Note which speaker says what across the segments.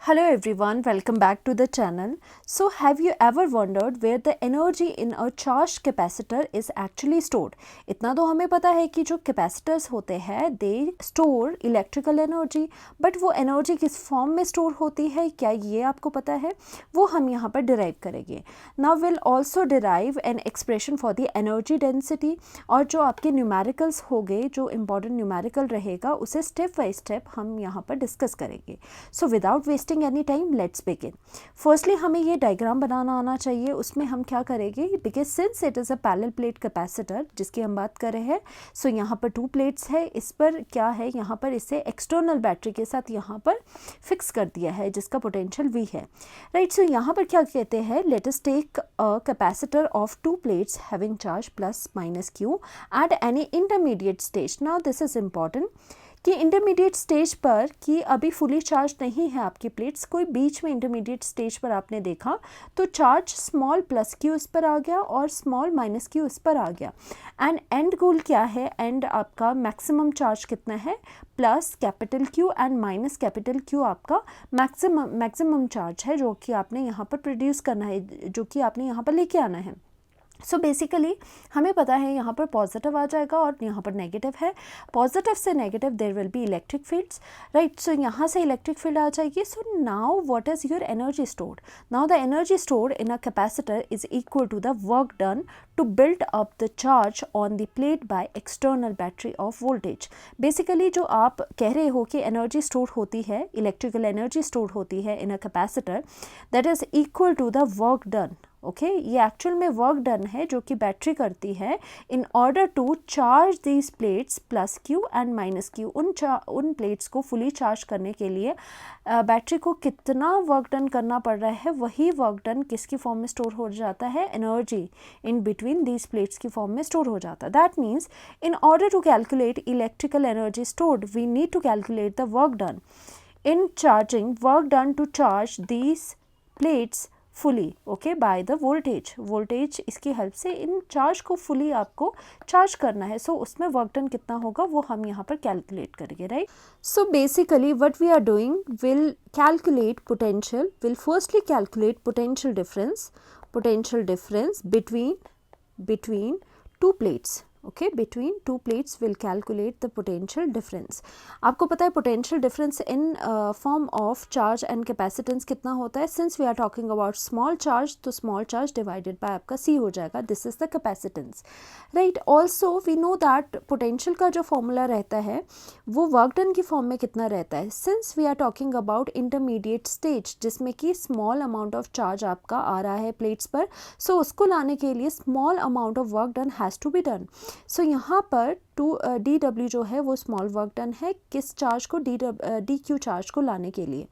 Speaker 1: Hello everyone, welcome back to the channel. So have you ever wondered where the energy in a charged capacitor is actually stored? इतना तो हमें पता है कि जो capacitors होते हैं they store electrical energy, but वो एनर्जी किस फॉर्म में स्टोर होती है क्या ये आपको पता है? वो हम यहाँ पर डिराइव करेंगे. Now will also derive an expression for the energy density, और जो आपके न्यूमेरिकल्स हो गए, जो इम्पॉर्टेंट न्यूमेरिकल रहेगा उसे स्टेप बाय स्टेप हम यहाँ पर डिस्कस करेंगे. So without wasting any time let's begin. Firstly हमें ये डायग्राम बनाना आना चाहिए. उसमें हम क्या करेंगे, because since it is a parallel plate capacitor जिसकी हम बात कर रहे हैं, सो यहाँ पर 2 प्लेट्स है. इस पर क्या है, यहाँ पर इसे एक्सटर्नल बैटरी के साथ यहाँ पर फिक्स कर दिया है जिसका पोटेंशियल V है. राइट, सो यहाँ पर क्या कहते हैं, let us take a capacitor of 2 plates having charge plus minus Q at any intermediate stage. Now this is important कि इंटरमीडिएट स्टेज पर कि अभी फुली चार्ज नहीं है आपकी प्लेट्स, कोई बीच में इंटरमीडिएट स्टेज पर आपने देखा तो चार्ज स्मॉल प्लस Q इस पर आ गया और स्मॉल माइनस Q इस पर आ गया. एंड एंड गोल क्या है, एंड आपका मैक्सिमम चार्ज कितना है, plus capital Q and minus capital Q आपका मैक्सिमम चार्ज है जो कि आपने यहाँ पर प्रोड्यूस करना है, जो कि आपने यहाँ पर लेके आना है. सो बेसिकली हमें पता है यहाँ पर पॉजिटिव आ जाएगा और यहाँ पर नेगेटिव है. पॉजिटिव से negative there will be electric fields. Right, so यहाँ से इलेक्ट्रिक फील्ड आ जाएगी. So now what is your energy stored? Now the energy stored in a capacitor is equal to the work done to build up the charge on the plate by external battery of voltage. Basically जो आप कह रहे हो कि energy store होती है, electrical energy store होती है in a capacitor, that is equal to the work done. Okay, ये एक्चुअल में वर्क डन है जो कि बैटरी करती है in order to charge these plates plus Q and minus Q. उन प्लेट्स को फुली चार्ज करने के लिए बैटरी को कितना वर्क डन करना पड़ रहा है, वही वर्क डन किसकी फॉर्म में स्टोर हो जाता है, energy in between these plates की फॉर्म में स्टोर हो जाता है. That means in order to calculate electrical energy stored we need to calculate the work done in charging, work done to charge these plates fully, okay, by the voltage इसकी help से इन charge को fully आपको charge करना है. सो उसमें work done कितना होगा वो हम यहाँ पर कैलकुलेट करेंगे. Right, so basically what we are doing, will calculate potential, will firstly calculate potential difference between 2 plates. Okay, between 2 plates will calculate the potential difference. आपको पता है potential difference in form of charge and capacitance कितना होता है. Since we are talking about small charge, तो small charge divided by आपका C हो जाएगा. This is the capacitance. Right, also we know that potential का जो फॉर्मूला रहता है वो वर्क डन की फॉर्म में कितना रहता है. Since we are talking about intermediate stage जिसमें कि स्मॉल अमाउंट ऑफ चार्ज आपका आ रहा है प्लेट्स पर, सो उसको लाने के लिए small amount of work done has to be done. So यहाँ पर dW जो है वो स्मॉल वर्क डन है किस चार्ज को, dQ चार्ज को लाने के लिए.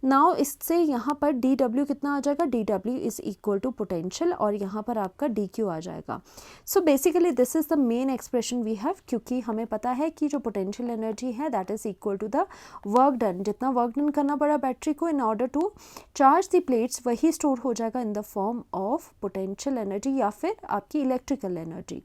Speaker 1: नाउ इससे यहाँ पर dW कितना आ जाएगा, dW is equal to potential, और यहाँ पर आपका dQ आ जाएगा. So basically this is the main expression we have, क्योंकि हमें पता है कि जो पोटेंशियल एनर्जी है that is equal to the work done. जितना वर्क डन करना पड़ा बैटरी को in order to charge the plates, वही स्टोर हो जाएगा in the form of potential energy या फिर आपकी इलेक्ट्रिकल एनर्जी.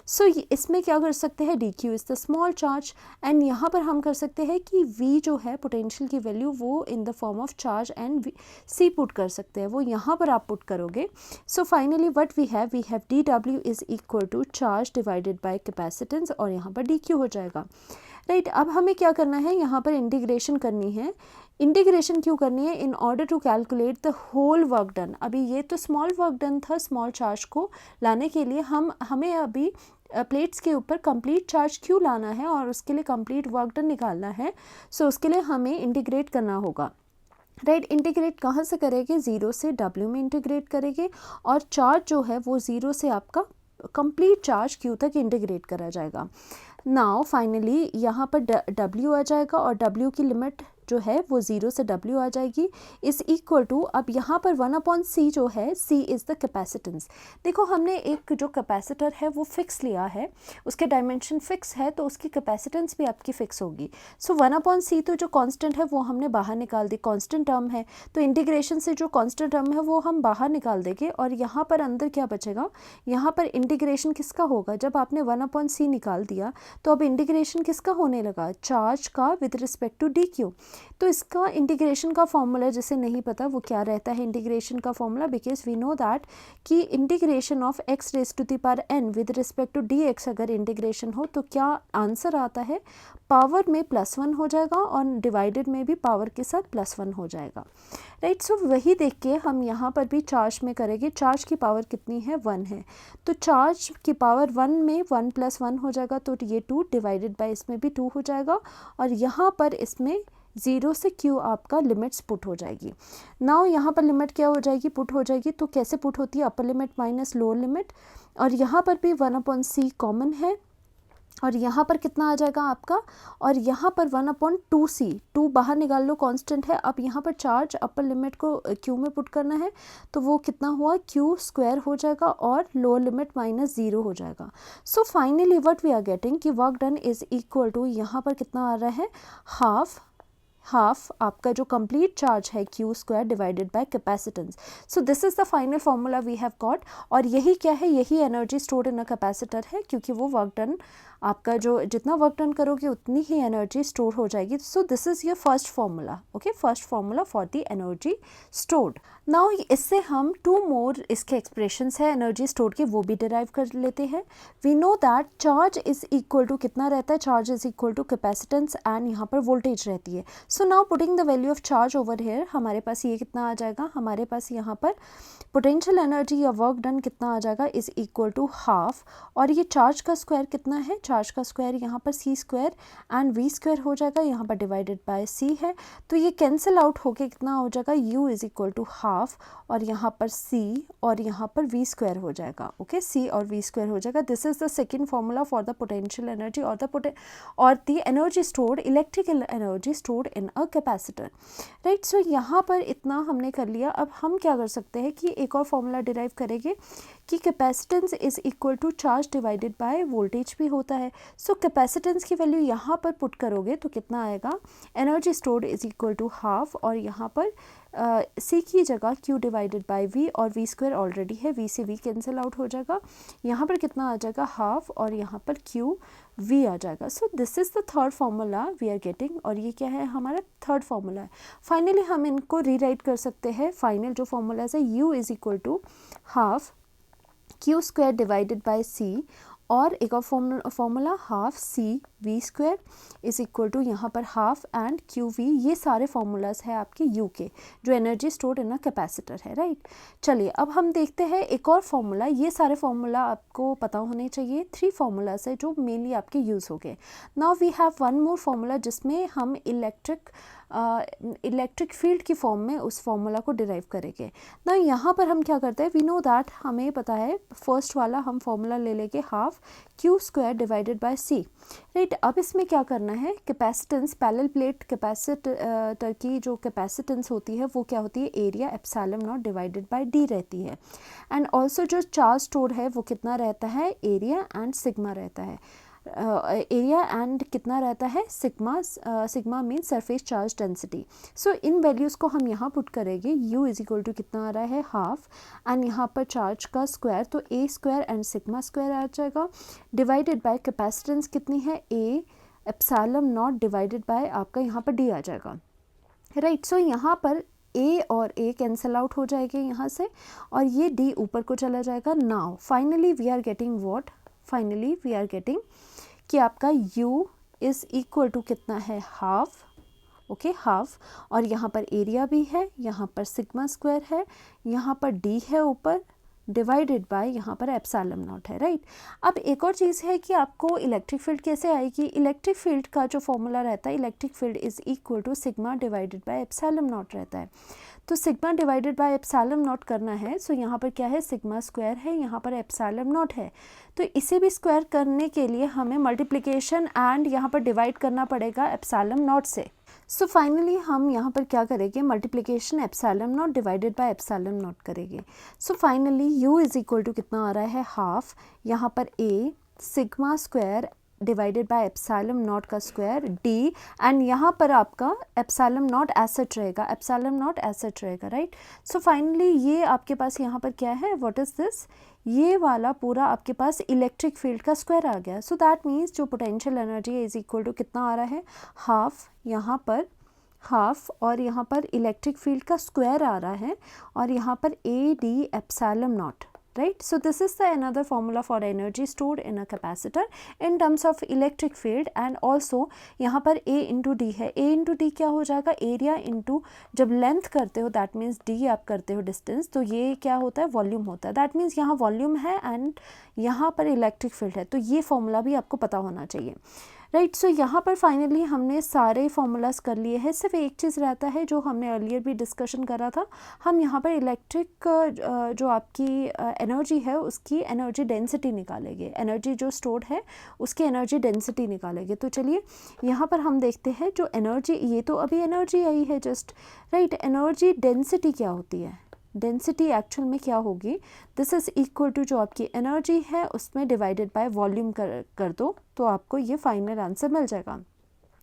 Speaker 1: सो इसमें क्या कर सकते हैं, dQ is the small charge, and यहाँ पर हम कर सकते हैं कि V जो है पोटेंशियल की वैल्यू वो in the form of charge and C put कर सकते हैं, वो यहाँ पर आप पुट करोगे. So finally what we have dW is equal to charge divided by capacitance, और यहाँ पर dQ हो जाएगा. राइट, अब हमें क्या करना है, यहाँ पर इंटीग्रेशन करनी है. इंटीग्रेशन क्यों करनी है, in order to calculate the whole work done. अभी ये तो स्मॉल वर्क डन था, स्मॉल चार्ज को लाने के लिए हमें अभी प्लेट्स के ऊपर कंप्लीट चार्ज क्यों लाना है और उसके लिए कंप्लीट वर्क डन निकालना है. सो उसके लिए हमें इंटीग्रेट करना होगा. राइट, इंटीग्रेट कहाँ से करेंगे, 0 से W में इंटीग्रेट करेंगे, और चार्ज जो है वो 0 से आपका कंप्लीट चार्ज Q तक इंटीग्रेट करा जाएगा. नाउ फाइनली यहाँ पर W आ जाएगा, और W की लिमिट जो है वो 0 से W आ जाएगी, इज़ इक्वल टू, अब यहाँ पर 1/C जो है, C इज़ द कैपेसिटेंस. देखो हमने एक जो कैपेसिटर है वो फिक्स लिया है, उसके डायमेंशन फिक्स है, तो उसकी कैपेसिटेंस भी आपकी फिक्स होगी. सो 1/C तो जो कांस्टेंट है वो हमने बाहर निकाल दी, कांस्टेंट टर्म है, तो इंटीग्रेशन से जो कांस्टेंट टर्म है वो हम बाहर निकाल देंगे, और यहाँ पर अंदर क्या बचेगा, यहाँ पर इंटीग्रेशन किसका होगा, जब आपने 1/C निकाल दिया तो अब इंटीग्रेशन किसका होने लगा, चार्ज का विद रिस्पेक्ट टू dQ. तो इसका इंटीग्रेशन का फॉर्मूला जिसे नहीं पता वो क्या रहता है इंटीग्रेशन का formula, because we know that कि integration of x raise to the power n with respect to dx अगर इंटीग्रेशन हो तो क्या आंसर आता है, पावर में +1 हो जाएगा और डिवाइडेड में भी पावर के साथ +1 हो जाएगा, राइट। सो वही देख के हम यहाँ पर भी चार्ज में करेंगे, चार्ज की पावर कितनी है 1 है, तो चार्ज की पावर 1 में 1 + 1 हो जाएगा, तो ये 2 डिवाइडेड बाय इसमें भी 2 हो जाएगा, और यहाँ पर इसमें 0 से q आपका लिमिट्स पुट हो जाएगी। नाउ यहाँ पर लिमिट क्या हो जाएगी, पुट हो जाएगी, तो कैसे पुट होती है, upper limit minus lower limit, और यहाँ पर भी 1/c कॉमन है, और यहाँ पर कितना आ जाएगा आपका, और यहाँ पर 1/2c, 2 बाहर निकाल लो कांस्टेंट है। अब यहाँ पर चार्ज अपर लिमिट को q में पुट करना है, तो वो कितना हुआ q² हो जाएगा और लोअर लिमिट -0 हो जाएगा। So finally what we are getting कि work done is equal to, यहाँ पर कितना आ रहा है, हाफ आपका जो कंप्लीट चार्ज है q² divided by capacitance. So this is the final formula we have got, और यही क्या है, यही energy stored in a capacitor है, क्योंकि वो वर्क डन आपका जो जितना वर्क डन करोगे उतनी ही एनर्जी स्टोर हो जाएगी। सो this is your first formula, okay, first formula for the energy stored. Now इससे हम 2 मोर इसके एक्सप्रेशंस है एनर्जी स्टोर के, वो भी डिराइव कर लेते हैं। We know that charge is equal to कितना रहता है, charge is equal to capacitance and यहाँ पर वोल्टेज रहती है। So now putting the value of charge over here, हमारे पास ये कितना आ जाएगा, हमारे पास यहाँ पर पोटेंशियल एनर्जी या वर्क डन कितना आ जाएगा, इज इक्वल टू हाफ, और ये चार्ज का स्क्वायर कितना है, चार्ज का स्क्वायर यहाँ पर c² एंड v² हो जाएगा, यहाँ पर डिवाइडेड बाय c है, तो ये कैंसिल आउट होके कितना हो जाएगा, u is equal to half, और यहाँ पर c और यहाँ पर v² हो जाएगा, ओके, c और v² हो जाएगा। This is the second formula for the potential energy और the energy stored, electrical energy stored in a capacitor, right. So यहाँ पर इतना हमने कर लिया। अब हम क्या कर सकते हैं कि एक और फॉर्मूला डिराइव करेंगे कि capacitance is equal to charge divided by voltage भी होता है। सो कैपेसिटेंस की वैल्यू यहाँ पर पुट करोगे तो कितना आएगा, energy stored is equal to half, और यहाँ पर c की जगह q डिवाइडेड बाय v, और v² ऑलरेडी है, v से v कैंसिल आउट हो जाएगा, यहाँ पर कितना आ जाएगा हाफ, और यहाँ पर q v आ जाएगा। So this is the third formula we are getting, और ये क्या है, हमारा थर्ड फार्मूला है। फाइनली हम इनको रीराइट कर सकते हैं, फाइनल जो फार्मूला है u is equal to half q² divided by c, और एक और formula half c(v²) is equal to यहाँ पर हाफ एंड qv। ये सारे फार्मूलाज है आपके u के, जो energy stored in a capacitor है, राइट। चलिए अब हम देखते हैं एक और फार्मूला। ये सारे फार्मूला आपको पता होने चाहिए, 3 फार्मूलाज है जो मेनली आपके यूज़ हो गए। Now we have one more formula जिसमें हम इलेक्ट्रिक फील्ड की फॉर्म में उस फार्मूला को डिराइव करेंगे ना। यहाँ पर हम क्या करते हैं, वी नो दैट, हमें पता है फर्स्ट वाला हम फार्मूला ले लेंगे half q² divided by c, right. अब इसमें क्या करना है, कैपेसिटेंस, पैरेलल प्लेट कैपेसिटर की जो कैपेसिटेंस होती है वो क्या होती है, area epsilon naught divided bye d रहती है, एंड ऑल्सो जो चार्ज स्टोर है वो कितना रहता है, एरिया एंड सिग्मा रहता है, एरिया एंड कितना रहता है, sigma mean surface charge density. So इन वैल्यूज़ को हम यहाँ पुट करेंगे, u इज इक्वल टू कितना आ रहा है हाफ, एंड यहाँ पर चार्ज का स्क्वायर तो a² एंड सिग्मा² आ जाएगा, डिवाइडेड बाय कैपेसिटेंस कितनी है, a epsilon naught divided by आपका यहाँ पर d आ जाएगा, राइट। सो यहाँ पर a और a कैंसिल आउट हो जाएंगे यहाँ से, और ये d ऊपर को चला जाएगा। Now finally we are getting what, finally we are getting कि आपका u इज़ इक्वल टू कितना है, हाफ, ओके, हाफ, और यहाँ पर एरिया भी है, यहाँ पर सिग्मा² है, यहाँ पर d है ऊपर, डिवाइडेड बाय यहाँ पर एप्सिलॉन नॉट है, राइट। अब एक और चीज़ है कि आपको इलेक्ट्रिक फील्ड कैसे आएगी, इलेक्ट्रिक फील्ड का जो फॉर्मूला रहता है, electric field is equal to sigma divided by epsilon naught रहता है। तो sigma divided by epsilon naught करना है, सो यहाँ पर क्या है, सिग्मा² है, यहाँ पर एप्सिलॉन नॉट है, तो इसे भी स्क्वायर करने के लिए हमें मल्टीप्लिकेशन एंड यहाँ पर डिवाइड करना पड़ेगा एप्सिलॉन नॉट से। सो फाइनली हम यहाँ पर क्या करेंगे, multiplication epsilon naught divided by epsilon naught करेंगे। So finally u is equal to कितना आ रहा है, हाफ, यहाँ पर a sigma divided by epsilon naught का स्क्वायर d, एंड यहाँ पर आपका एप्सिलॉन नॉट एसेट रहेगा, एप्सिलॉन नॉट एसेट रहेगा, राइट। सो फाइनली ये आपके पास यहाँ पर क्या है, व्हाट इज़ दिस, ये वाला पूरा आपके पास इलेक्ट्रिक फील्ड का स्क्वायर आ गया। सो दैट मीन्स जो पोटेंशियल एनर्जी है इज इक्वल टू कितना आ रहा है, हाफ, यहाँ पर हाफ, और यहाँ पर इलेक्ट्रिक फील्ड का स्क्वायर आ रहा है, और यहाँ पर A D epsilon not, right? So this is the another formula for energy stored in a capacitor in terms of electric field, and also यहाँ पर A into D है, A into D क्या हो जाएगा, एरिया into जब length करते हो that means D आप करते हो डिस्टेंस, तो ये क्या होता है, वॉल्यूम होता है, दैट मीन्स यहाँ वॉल्यूम है एंड यहाँ पर इलेक्ट्रिक फील्ड है, तो ये फॉर्मूला भी आपको पता होना चाहिए, राइट। सो यहाँ पर फाइनली हमने सारे फॉर्मूलाज कर लिए हैं, सिर्फ एक चीज़ रहता है जो हमने अर्लियर भी डिस्कशन करा था, हम यहाँ पर इलेक्ट्रिक जो आपकी एनर्जी है उसकी एनर्जी डेंसिटी निकालेंगे, एनर्जी जो स्टोर्ड है उसकी एनर्जी डेंसिटी निकालेंगे। तो चलिए यहाँ पर हम देखते हैं जो एनर्जी, ये तो अभी एनर्जी आई है जस्ट, राइट। एनर्जी डेंसिटी क्या होती है, डेंसिटी एक्चुअल में क्या होगी, दिस इज़ इक्वल टू जो आपकी एनर्जी है उसमें डिवाइडेड बाय वॉल्यूम कर दो, तो आपको ये फाइनल आंसर मिल जाएगा,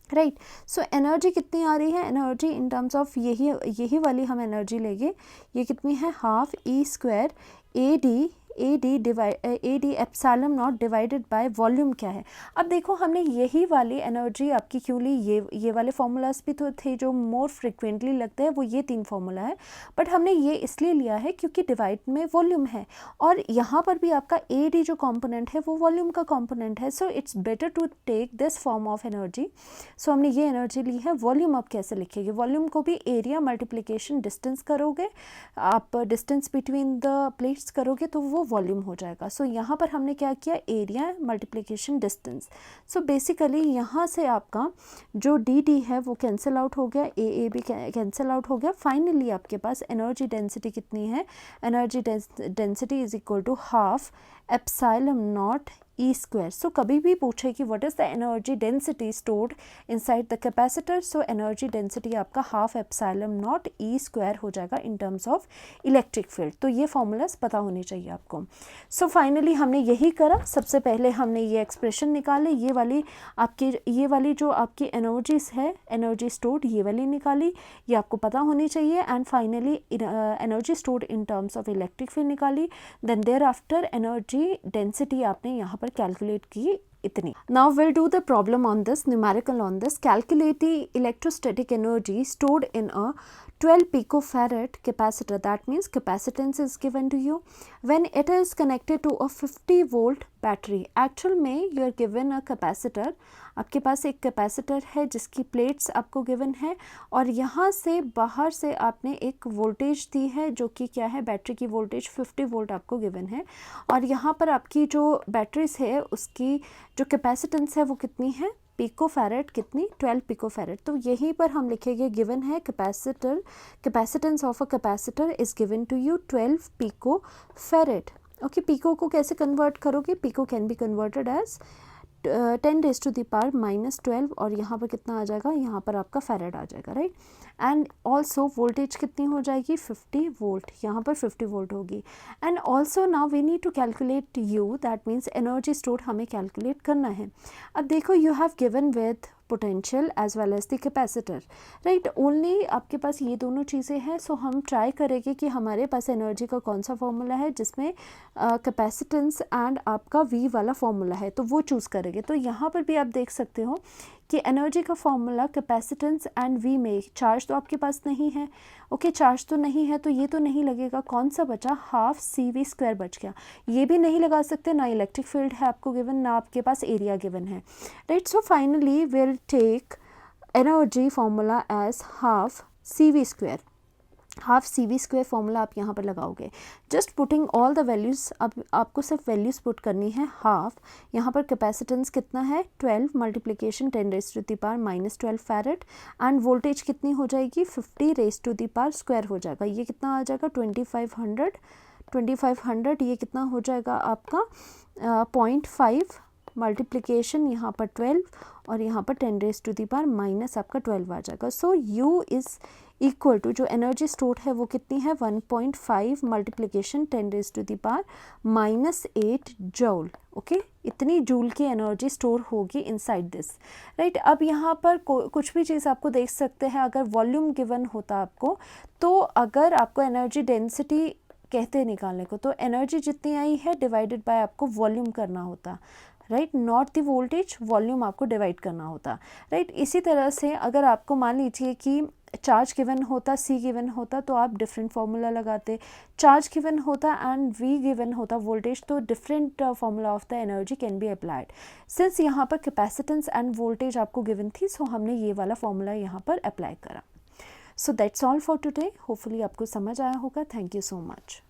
Speaker 1: राइट। सो एनर्जी कितनी आ रही है, एनर्जी इन टर्म्स ऑफ यही वाली हम एनर्जी लेंगे, ये कितनी है, half E square A D epsilon naught divided by volume क्या है। अब देखो हमने यही वाली एनर्जी आपकी क्यों ली, ये वाले फार्मूलाज भी तो थे जो मोर फ्रिक्वेंटली लगते हैं, वो ये 3 फार्मूला है, बट हमने ये इसलिए लिया है क्योंकि डिवाइड में वॉल्यूम है, और यहाँ पर भी आपका ए डी जो कॉम्पोनेंट है वो वॉल्यूम का कॉम्पोनेंट है, so it's better to take this form of energy. So हमने ये एनर्जी ली है, वॉल्यूम आप कैसे लिखेंगे, वॉल्यूम को भी एरिया मल्टीप्लिकेशन डिस्टेंस करोगे, आप डिस्टेंस बिटवीन द प्लेट्स करोगे तो वो वॉल्यूम हो जाएगा। सो यहाँ पर हमने क्या किया, area multiplication distance, so basically यहाँ से आपका जो डी डी है वो कैंसिल आउट हो गया, ए भी कैंसिल आउट हो गया, फाइनली आपके पास एनर्जी डेंसिटी कितनी है, energy density is equal to half epsilon naught E square. So कभी भी पूछे कि what is the energy density stored inside the capacitor, so energy density आपका half epsilon naught E square हो जाएगा in terms of electric field. तो ये formulas पता होने चाहिए आपको। सो फाइनली हमने यही करा, सबसे पहले हमने ये एक्सप्रेशन निकाले, ये वाली जो आपकी एनर्जीज है, एनर्जी स्टोर्ड ये वाली निकाली, ये आपको पता होनी चाहिए, and finally energy stored in terms of electric field निकाली, then thereafter energy density आपने यहाँ पर कैलकुलेट की इतनी। Now we'll do the problem on this, numerical on this. Calculate the electrostatic energy stored in a 12 picofarad capacitor, that means capacitance is given to you when it is connected to a 50 volt battery. Actual में you are given a capacitor, आपके पास एक capacitor है जिसकी plates आपको given है, और यहाँ से बाहर से आपने एक वोल्टेज दी है जो कि क्या है, बैटरी की वोल्टेज 50 वोल्ट आपको गिवन है, और यहाँ पर आपकी जो बैटरीज है उसकी जो कैपेसिटेंस है वो कितनी है, पिकोफैरेड, कितनी, 12 पिकोफैरेड। तो यहीं पर हम लिखेंगे गिवन है capacitance of a capacitor is given to you 12 picofarad. Okay, pico को कैसे कन्वर्ट करोगे, pico can be converted as 10⁻⁻12, और यहाँ पर कितना आ जाएगा, यहाँ पर आपका फैरेड आ जाएगा, राइट। एंड ऑल्सो वोल्टेज कितनी हो जाएगी, 50 वोल्ट, यहाँ पर 50 वोल्ट होगी। And also now we need to calculate U, that means energy store हमें कैलकुलेट करना है। अब देखो you have given with potential as well as the capacitor, right, only आपके पास ये दोनों चीज़ें हैं। सो हम ट्राई करेंगे कि हमारे पास एनर्जी का कौन सा फॉर्मूला है जिसमें कैपेसिटेंस एंड आपका वी वाला फॉर्मूला है, तो वो चूज़ करेंगे। तो यहाँ पर भी आप देख सकते हो कि एनर्जी का फॉर्मूला कैपेसिटेंस एंड वी में, चार्ज तो आपके पास नहीं है, ओके, चार्ज तो नहीं है तो ये तो नहीं लगेगा, कौन सा बचा, हाफ सी वी स्क्वायर बच गया, ये भी नहीं लगा सकते, ना इलेक्ट्रिक फील्ड है आपको गिवन, ना आपके पास एरिया गिवन है, right. So finally will take energy formula as half C V square, half C V square formula आप यहाँ पर लगाओगे, just putting all the values, अब आपको सिर्फ वैल्यूज़ पुट करनी है। हाफ, यहाँ पर कैपेसिटेंस कितना है, 12 मल्टीप्लिकेशन 10⁻⁻12 फैरेड, एंड वोल्टेज कितनी हो जाएगी, 50 स्क्वायर हो जाएगा, ये कितना आ जाएगा, 2500, ये कितना हो जाएगा आपका 0.5 मल्टीप्लिकेशन यहाँ पर 12, और यहाँ पर 10⁻⁻ आपका 12 आ जाएगा। So U is equal to, जो एनर्जी स्टोर है वो कितनी है, 1.5 मल्टीप्लिकेशन 10⁻⁻8 जूल, ओके, इतनी जूल की एनर्जी स्टोर होगी इनसाइड दिस, राइट। अब यहाँ पर कुछ भी चीज़ आपको देख सकते हैं, अगर वॉल्यूम गिवन होता आपको, तो अगर आपको एनर्जी डेंसिटी कहते हैं निकालने को, तो एनर्जी जितनी आई है डिवाइडेड बाय आपको वॉल्यूम करना होता, right, not the voltage, volume आपको डिवाइड करना होता, राइट। इसी तरह से अगर आपको मान लीजिए कि चार्ज गिवन होता, सी गिवन होता, तो आप डिफरेंट फार्मूला लगाते, चार्ज गिवन होता एंड वी गिवन होता वोल्टेज, तो different formula of the energy can be applied. Since यहाँ पर कैपेसिटेंस एंड वोल्टेज आपको गिवन थी, सो हमने ये वाला फार्मूला यहाँ पर अप्लाई करा। So that's all for today, hopefully आपको समझ आया होगा। Thank you so much.